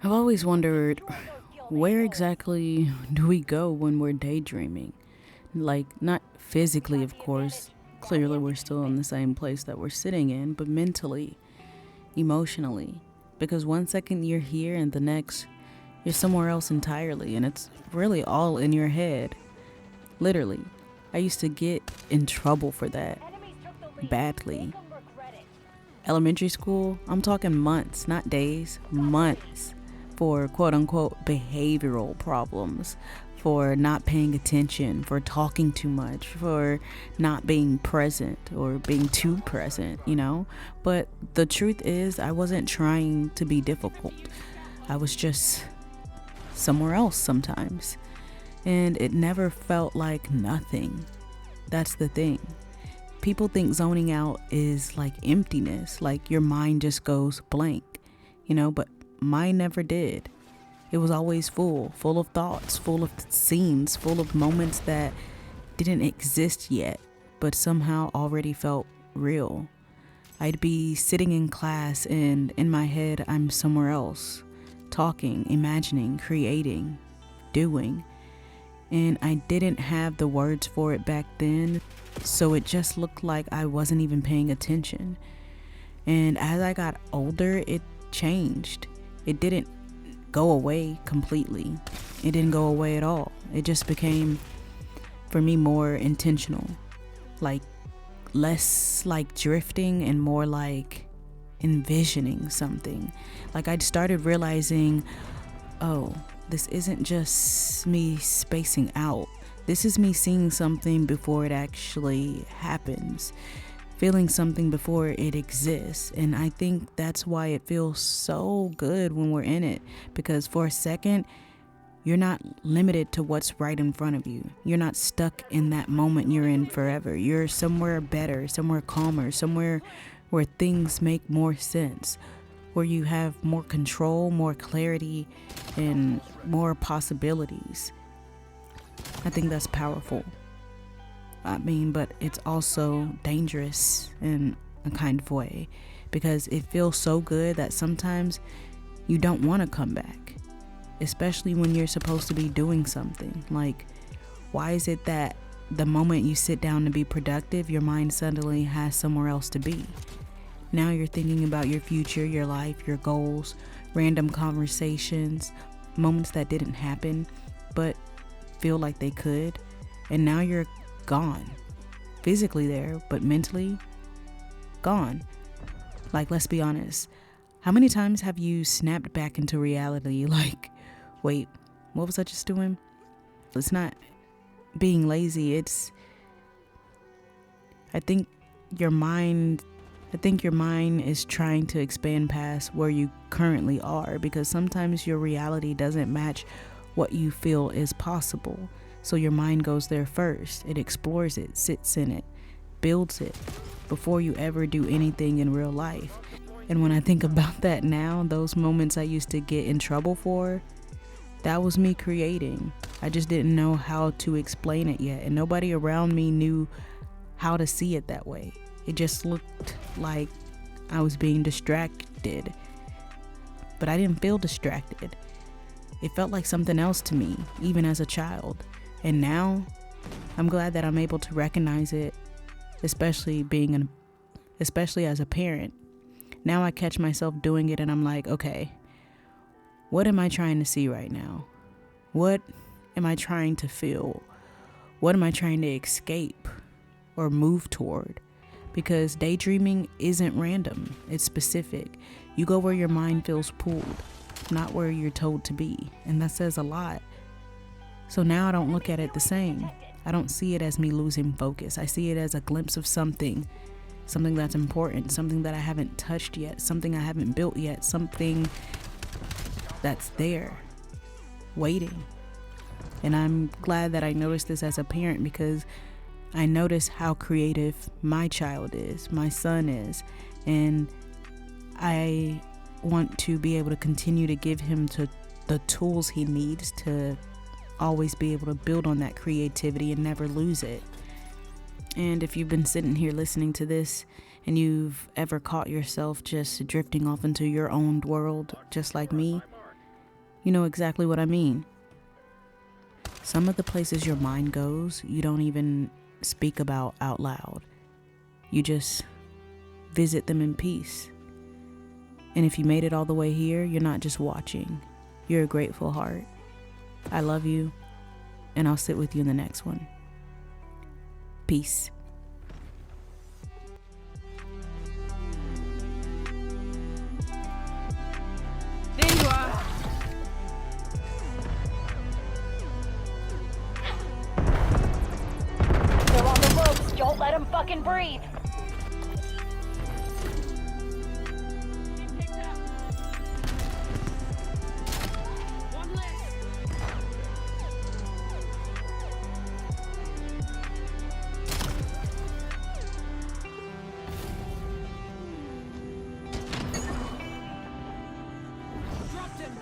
I've always wondered, where exactly do we go when we're daydreaming? Like, not physically, of course. Clearly, we're still in the same place that we're sitting in, but mentally, emotionally. Because one second you're here and the next you're somewhere else entirely, and it's really all in your head. Literally. I used to get in trouble for that badly. Elementary school, I'm talking months, not days, months, for quote unquote behavioral problems, for not paying attention, for talking too much, for not being present or being too present, you know? But the truth is, I wasn't trying to be difficult. I was just somewhere else sometimes. And it never felt like nothing. That's the thing. People think zoning out is like emptiness, like your mind just goes blank, but mine never did. It was always full of thoughts, full of scenes, full of moments that didn't exist yet, but somehow already felt real. I'd be sitting in class and in my head, I'm somewhere else, talking, imagining, creating, doing. And I didn't have the words for it back then, so it just looked like I wasn't even paying attention. And as I got older, it changed. It didn't go away completely. It didn't go away at all. It just became, for me, more intentional. Like, less like drifting and more like envisioning something. Like, I'd started realizing, oh, this isn't just me spacing out. This is me seeing something before it actually happens, feeling something before it exists. And I think that's why it feels so good when we're in it, because for a second, you're not limited to what's right in front of you. You're not stuck in that moment you're in forever. You're somewhere better, somewhere calmer, somewhere where things make more sense, where you have more control, more clarity, and more possibilities. I think that's powerful. But it's also dangerous in a kind of way, because it feels so good that sometimes you don't want to come back, especially when you're supposed to be doing something. Like, why is it that the moment you sit down to be productive, your mind suddenly has somewhere else to be? Now you're thinking about your future, your life, your goals, random conversations, moments that didn't happen but feel like they could. And now you're gone. Physically there, but mentally gone. Like, let's be honest. How many times have you snapped back into reality like, wait, what was I just doing? It's not being lazy. I think your mind is trying to expand past where you currently are, because sometimes your reality doesn't match what you feel is possible. So your mind goes there first. It explores it, sits in it, builds it before you ever do anything in real life. And when I think about that now, those moments I used to get in trouble for, that was me creating. I just didn't know how to explain it yet, and nobody around me knew how to see it that way. It just looked like I was being distracted. But I didn't feel distracted. It felt like something else to me, even as a child. And now, I'm glad that I'm able to recognize it, especially as a parent. Now I catch myself doing it and I'm like, okay, what am I trying to see right now? What am I trying to feel? What am I trying to escape or move toward? Because daydreaming isn't random, it's specific. You go where your mind feels pulled, not where you're told to be. And that says a lot. So now I don't look at it the same. I don't see it as me losing focus. I see it as a glimpse of something that's important, something that I haven't touched yet, something I haven't built yet, something that's there, waiting. And I'm glad that I noticed this as a parent, because I notice how creative my child is, my son is, and I want to be able to continue to give him the tools he needs to always be able to build on that creativity and never lose it. And if you've been sitting here listening to this and you've ever caught yourself just drifting off into your own world, just like me, you know exactly what I mean. Some of the places your mind goes, you don't even speak about out loud. You just visit them in peace. And if you made it all the way here, you're not just watching. You're a grateful heart. I love you, and I'll sit with you in the next one. Peace. There you are. They're on the ropes. Don't let them fucking breathe. One less. Dropped him.